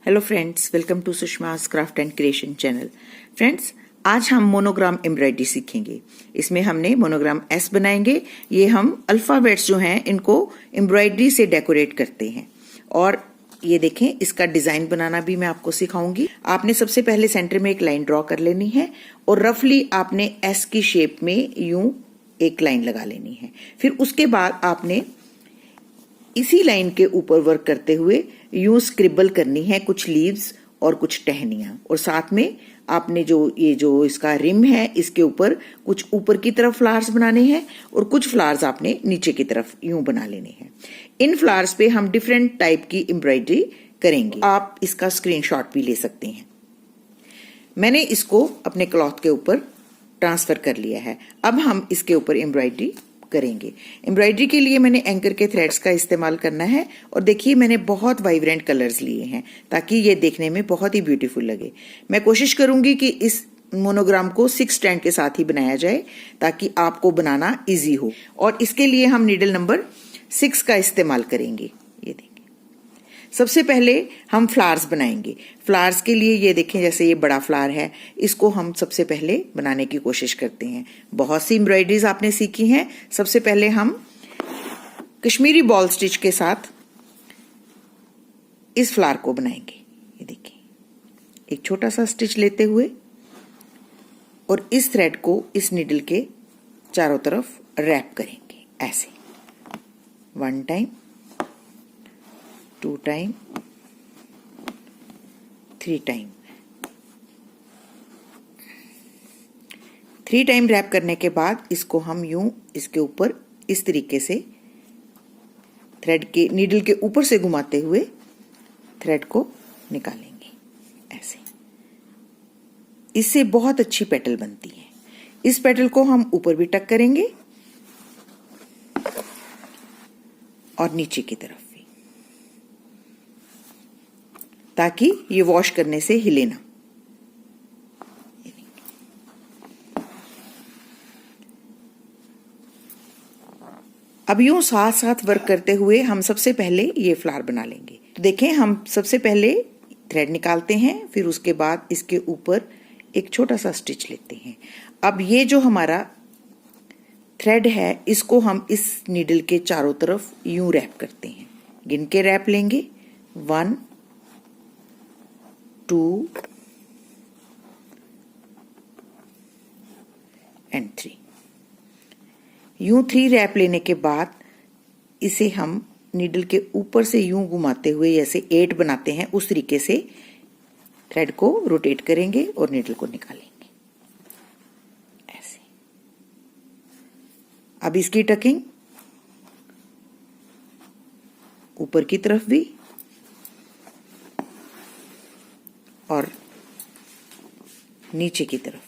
Hello friends, welcome to Sushma's craft and creation channel. Friends, आज हम monogram embroidery सीखेंगे। इसमें हमने मोनोग्राम एस बनाएंगे। ये हम अल्फाबेट्स जो हैं इनको एम्ब्रॉयडरी से डेकोरेट करते हैं। और ये देखें, इसका डिजाइन बनाना भी मैं आपको सिखाऊंगी। आपने सबसे पहले सेंटर में एक लाइन ड्रॉ कर लेनी है और रफली आपने एस की शेप में यूं एक लाइन लगा लेनी है। फिर उसके बाद आपने इसी लाइन के ऊपर वर्क करते हुए यूं स्क्रिबल करनी है कुछ लीव्स और कुछ टहनियां, और साथ में आपने जो इसका रिम है इसके ऊपर कुछ ऊपर की तरफ फ्लावर्स बनाने हैं और कुछ फ्लावर्स आपने नीचे की तरफ यूं बना लेने हैं। इन फ्लावर्स पे हम डिफरेंट टाइप की एम्ब्रॉयडरी करेंगे। आप इसका स्क्रीनशॉट भी ले सकते हैं। मैंने इसको अपने क्लॉथ के ऊपर ट्रांसफर कर लिया है। अब हम इसके ऊपर एम्ब्रॉयडरी करेंगे। एम्ब्रॉयडरी के लिए मैंने एंकर के थ्रेड्स का इस्तेमाल करना है और देखिए मैंने बहुत वाइब्रेंट कलर्स लिए हैं ताकि ये देखने में बहुत ही ब्यूटीफुल लगे। मैं कोशिश करूंगी कि इस मोनोग्राम को 6 स्टैंड के साथ ही बनाया जाए ताकि आपको बनाना इजी हो। और इसके लिए हम नीडल नंबर 6 का इस्तेमाल करेंगे। ये देखिए, सबसे पहले हम फ्लावर्स बनाएंगे। फ्लावर्स के लिए ये देखें, जैसे ये बड़ा फ्लावर है, इसको हम सबसे पहले बनाने की कोशिश करते हैं। बहुत सी एम्ब्रॉयडरीज आपने सीखी हैं। सबसे पहले हम कश्मीरी बॉल स्टिच के साथ इस फ्लावर को बनाएंगे। ये देखिए, एक छोटा सा स्टिच लेते हुए और इस थ्रेड को इस नीडल के चारों तरफ रैप करेंगे ऐसे। 1 time, 2 time, 3 time. 3 time wrap करने के बाद इसको हम यूं इसके ऊपर इस तरीके से थ्रेड के नीडल के ऊपर से घुमाते हुए थ्रेड को निकालेंगे ऐसे। इससे बहुत अच्छी पेटल बनती है। इस पेटल को हम ऊपर भी टक करेंगे और नीचे की तरफ, ताकि ये वॉश करने से हिले ना। अब यूं साथ साथ वर्क करते हुए हम सबसे पहले ये फ्लावर बना लेंगे। तो देखें, हम सबसे पहले थ्रेड निकालते हैं, फिर उसके बाद इसके ऊपर एक छोटा सा स्टिच लेते हैं। अब ये जो हमारा थ्रेड है इसको हम इस नीडल के चारों तरफ यूं रैप करते हैं। गिन के रैप लेंगे। 1, 2 and 3। यूं 3 रैप लेने के बाद इसे हम नीडल के ऊपर से यूं घुमाते हुए जैसे 8 बनाते हैं उस तरीके से थ्रेड को रोटेट करेंगे और नीडल को निकालेंगे ऐसे। अब इसकी टकिंग ऊपर की तरफ भी और नीचे की तरफ भी।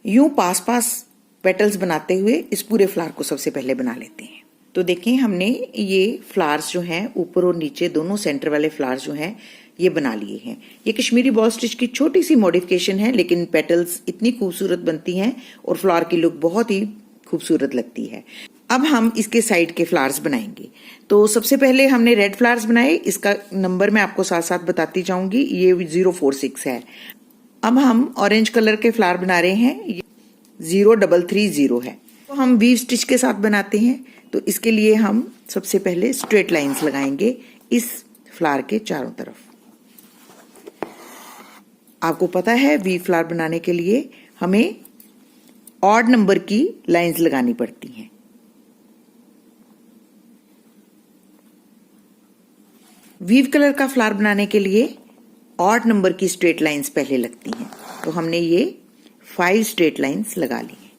यूं पास पास पेटल्स बनाते हुए इस पूरे फ्लावर को सबसे पहले बना लेते हैं। तो देखें, हमने ये फ्लावर्स जो हैं ऊपर और नीचे दोनों सेंटर वाले फ्लावर्स जो हैं ये बना लिए हैं। ये कश्मीरी बॉल स्टिच की छोटी सी मॉडिफिकेशन है, लेकिन पेटल्स इतनी खूबसूरत बनती हैं और फ्लावर की लुक बहुत ही खूबसूरत लगती है। अब हम इसके साइड के फ्लावर्स बनाएंगे। तो सबसे पहले हमने रेड फ्लावर्स बनाए। इसका नंबर मैं आपको साथ साथ बताती जाऊंगी। ये 046 है। अब हम ऑरेंज कलर के फ्लावर बना रहे हैं। 0330 है। तो हम वीव स्टिच के साथ बनाते हैं। तो इसके लिए हम सबसे पहले स्ट्रेट लाइंस लगाएंगे इस फ्लावर के चारों तरफ। आपको पता है, वीव फ्लावर बनाने के लिए हमें ऑड नंबर की लाइंस लगानी पड़ती हैं। वीव कलर का फ्लावर बनाने के लिए ऑड नंबर की स्ट्रेट लाइंस पहले लगती हैं। तो हमने ये 5 स्ट्रेट लाइंस लगा ली हैं।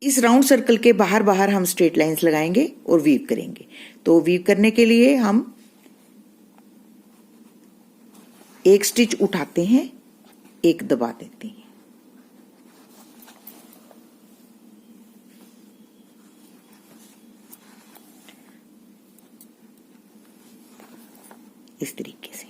इस राउंड सर्कल के बाहर बाहर हम स्ट्रेट लाइंस लगाएंगे और वीव करेंगे। तो वीव करने के लिए हम एक स्टिच उठाते हैं, एक दबा देते हैं। इस तरीके से।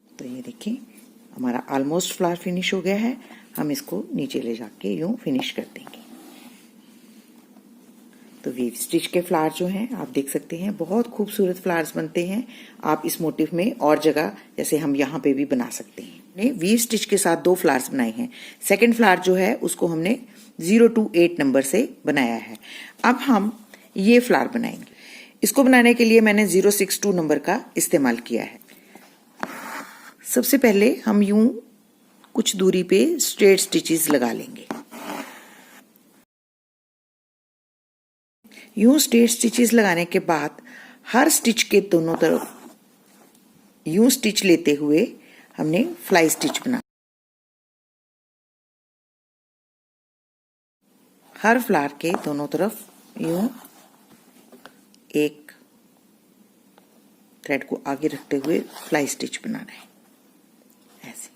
तो ये देखिए हमारा ऑलमोस्ट फ्लावर फिनिश हो गया है। हम इसको नीचे ले जाके यूं फिनिश कर देंगे। तो वीव स्टिच के फ्लावर जो हैं आप देख सकते हैं, बहुत खूबसूरत फ्लावर्स बनते हैं। आप इस मोटिव में और जगह जैसे हम यहाँ पे भी बना सकते हैं। हमने वीव स्टिच के साथ 2 फ्लावर्स बनाए हैं। सेकंड फ्लावर जो है उसको हमने 0 to 8 नंबर से बनाया है। अब हम ये फ्लावर बनाएंगे। इसको बनाने के लिए मैंने 062 नंबर का इस्तेमाल किया है। सबसे पहले हम यूं कुछ दूरी पे स्ट्रेट स्टिचेस लगा लेंगे। यूं स्ट्रेट स्टिचेस लगाने के बाद हर स्टिच के दोनों तरफ यूं स्टिच लेते हुए हमने फ्लाई स्टिच बना। हर फ्लावर के दोनों तरफ यूं एक थ्रेड को आगे रखते हुए फ्लाई स्टिच बनाना है, ऐसे।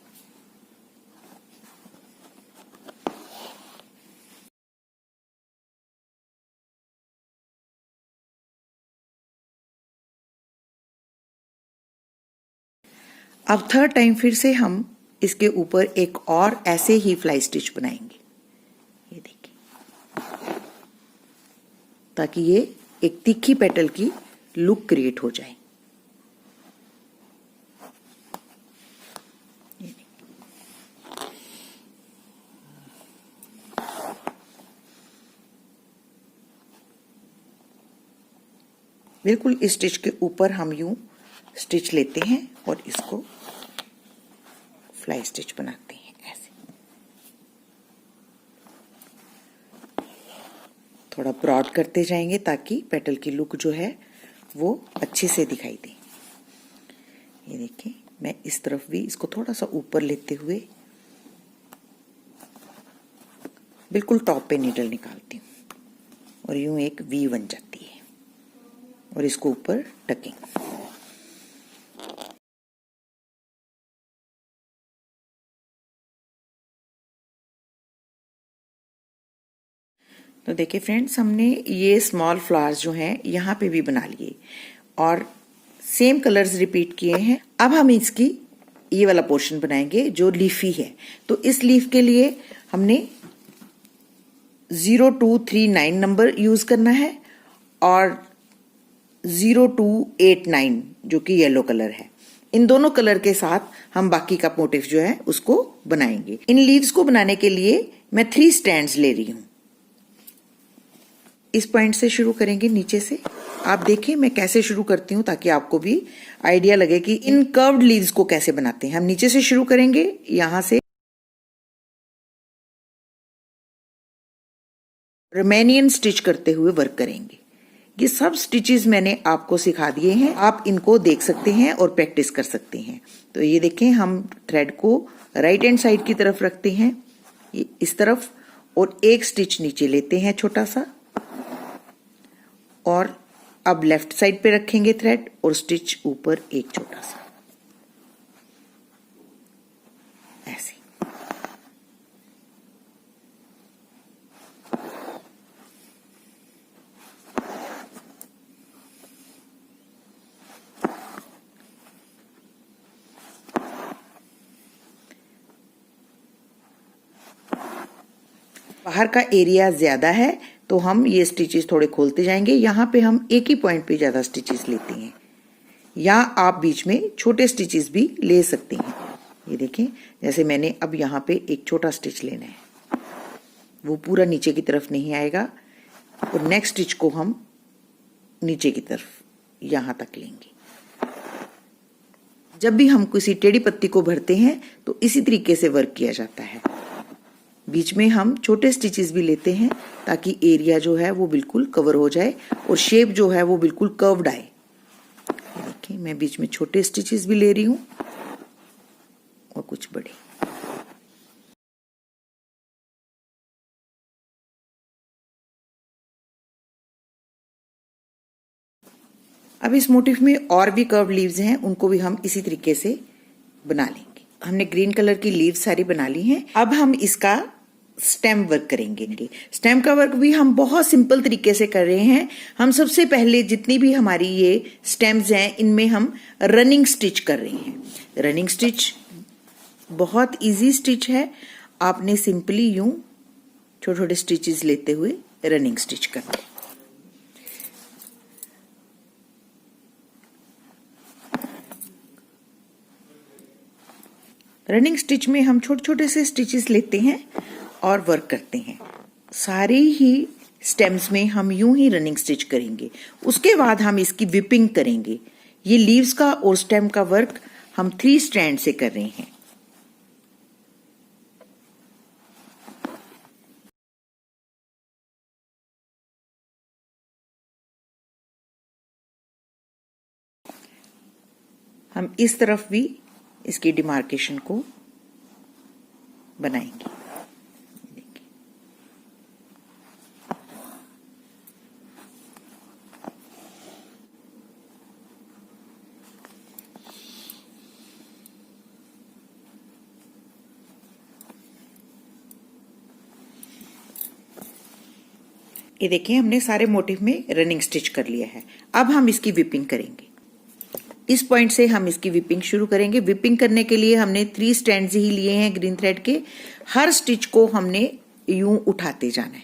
अब थर्ड टाइम फिर से हम इसके ऊपर एक और ऐसे ही फ्लाई स्टिच बनाएंगे, ये देखिए, ताकि ये एक तीखी पेटल की लुक क्रिएट हो जाए। बिल्कुल इस स्टिच के ऊपर हम यूं स्टिच लेते हैं और इसको फ्लाई स्टिच बनाते हैं, ऐसे। थोड़ा ब्रॉड करते जाएंगे ताकि पेटल की लुक जो है वो अच्छे से दिखाई दे। ये देखिए मैं इस तरफ भी इसको थोड़ा सा ऊपर लेते हुए बिल्कुल टॉप पे नीडल निकालती हूँ और यूं एक वी बन जाती है और इसको ऊपर टकेंगे। तो देखिए फ्रेंड्स, हमने ये स्मॉल फ्लावर्स जो हैं यहाँ पे भी बना लिए और सेम कलर्स रिपीट किए हैं। अब हम इसकी ये वाला पोर्शन बनाएंगे जो लीफी है। तो इस लीफ के लिए हमने 0239 नंबर यूज करना है और 0289 जो कि येलो कलर है। इन दोनों कलर के साथ हम बाकी का मोटिव जो है उसको बनाएंगे। इन लीव्स को बनाने के लिए मैं 3 स्टैंड्स ले रही हूं। इस पॉइंट से शुरू करेंगे, नीचे से। आप देखिए मैं कैसे शुरू करती हूँ ताकि आपको भी आइडिया लगे कि इन कर्व्ड लीव्स को कैसे बनाते हैं। हम नीचे से शुरू करेंगे, यहां से रोमेनियन स्टिच करते हुए वर्क करेंगे। ये सब स्टिचेस मैंने आपको सिखा दिए हैं, आप इनको देख सकते हैं और प्रैक्टिस कर सकते हैं। तो ये देखें, हम थ्रेड को राइट हैंड साइड की तरफ रखते हैं, ये इस तरफ, और एक स्टिच नीचे लेते हैं छोटा सा, और अब लेफ्ट साइड पे रखेंगे थ्रेड और स्टिच ऊपर एक छोटा सा, ऐसे। बाहर का एरिया ज्यादा है तो हम ये स्टिचेस थोड़े खोलते जाएंगे। यहाँ पे हम एक ही पॉइंट पे ज्यादा स्टिचेस लेते हैं, या आप बीच में छोटे स्टिचेस भी ले सकते हैं। ये देखें, जैसे मैंने अब यहाँ पे एक छोटा स्टिच लेना है, वो पूरा नीचे की तरफ नहीं आएगा, और नेक्स्ट स्टिच को हम नीचे की तरफ यहाँ तक लेंगे। जब भी हम किसी टेढ़ी पत्ती को भरते हैं तो इसी तरीके से वर्क किया जाता है। बीच में हम छोटे स्टिचेस भी लेते हैं ताकि एरिया जो है वो बिल्कुल कवर हो जाए और शेप जो है वो बिल्कुल कर्व्ड आए। देखिए मैं बीच में छोटे स्टिचेस भी ले रही हूँ और कुछ बड़े। अब इस मोटिफ में और भी कर्व लीव्स हैं, उनको भी हम इसी तरीके से बना लेंगे। हमने ग्रीन कलर की लीव्स सारी बना ली हैं। अब हम इसका स्टेम वर्क करेंगे। स्टेम का वर्क भी हम बहुत सिंपल तरीके से कर रहे हैं। हम सबसे पहले जितनी भी हमारी ये स्टेम्स हैं, इनमें हम रनिंग स्टिच कर रहे हैं। रनिंग स्टिच बहुत इजी स्टिच है। आपने सिंपली यूं छोटे छोटे स्टिचेस लेते हुए रनिंग स्टिच करना है। रनिंग स्टिच में हम छोटे छोटे से स्टिचेस लेते हैं और वर्क करते हैं। सारे ही स्टेम्स में हम यूं ही रनिंग स्टिच करेंगे। उसके बाद हम इसकी विपिंग करेंगे। ये लीव्स का और स्टेम का वर्क हम 3 स्ट्रैंड से कर रहे हैं। हम इस तरफ भी इसकी डिमार्केशन को बनाएंगे। ये देखिए, हमने सारे मोटिव में रनिंग स्टिच कर लिया है। अब हम इसकी विपिंग करेंगे। इस पॉइंट से हम इसकी विपिंग शुरू करेंगे। विपिंग करने के लिए हमने 3 स्टैंड्स ही लिए हैं ग्रीन थ्रेड के। हर स्टिच को हमने यूं उठाते जाना है।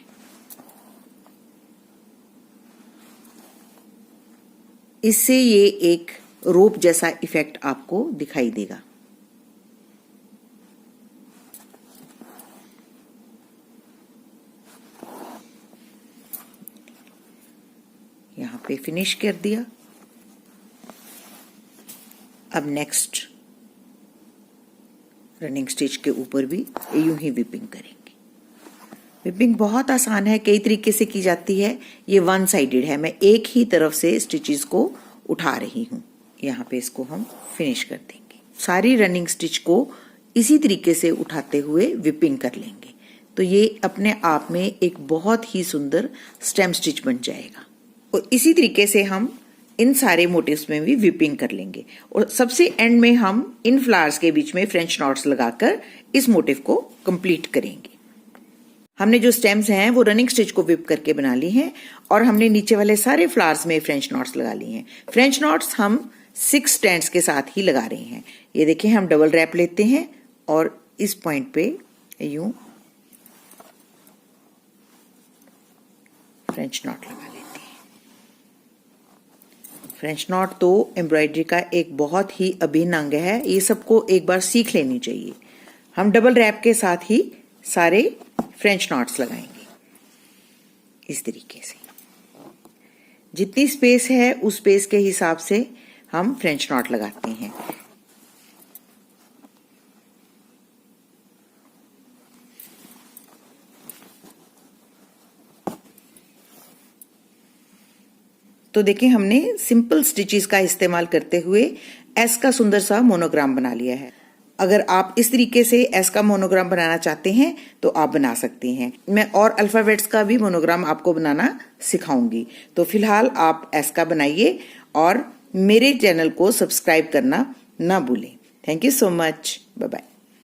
इससे ये एक रोप जैसा इफेक्ट आपको दिखाई देगा। यहां पे फिनिश कर दिया। अब नेक्स्ट रनिंग स्टिच के ऊपर भी यूं ही विपिंग करेंगे। विपिंग बहुत आसान है, कई तरीके से की जाती है। ये 1 साइडेड है, मैं एक ही तरफ से स्टिचेस को उठा रही हूं। यहाँ पे इसको हम फिनिश कर देंगे। सारी रनिंग स्टिच को इसी तरीके से उठाते हुए विपिंग कर लेंगे, तो ये अपने आप में एक बहुत ही सुंदर स्टेम स्टिच बन जाएगा। और इसी तरीके से हम इन सारे मोटिव्स में भी विपिंग कर लेंगे। और सबसे एंड में हम इन फ्लावर्स के बीच में फ्रेंच नॉट्स लगाकर इस मोटिव को कंप्लीट करेंगे। हमने जो स्टेम्स हैं वो रनिंग स्टिच को विप करके बना ली हैं और हमने नीचे वाले सारे फ्लावर्स में फ्रेंच नॉट्स लगा ली हैं। फ्रेंच नॉट्स हम 6 स्टैंड्स के साथ ही लगा रहे हैं। ये देखिए, हम डबल रैप लेते हैं और इस पॉइंट पे यूं फ्रेंच नॉट लगा लेते हैं। फ्रेंच नॉट तो एम्ब्रॉयडरी का एक बहुत ही अभिन्न अंग है। ये सबको एक बार सीख लेनी चाहिए। हम डबल रैप के साथ ही सारे फ्रेंच नॉट्स लगाएंगे इस तरीके से। जितनी स्पेस है उस स्पेस के हिसाब से हम फ्रेंच नॉट लगाते हैं। तो देखिए, हमने सिंपल स्टिचेस का इस्तेमाल करते हुए एस का सुंदर सा मोनोग्राम बना लिया है। अगर आप इस तरीके से एस का मोनोग्राम बनाना चाहते हैं तो आप बना सकते हैं। मैं और अल्फाबेट्स का भी मोनोग्राम आपको बनाना सिखाऊंगी। तो फिलहाल आप एस का बनाइए और मेरे चैनल को सब्सक्राइब करना ना भूलें। Thank you so much. Bye bye.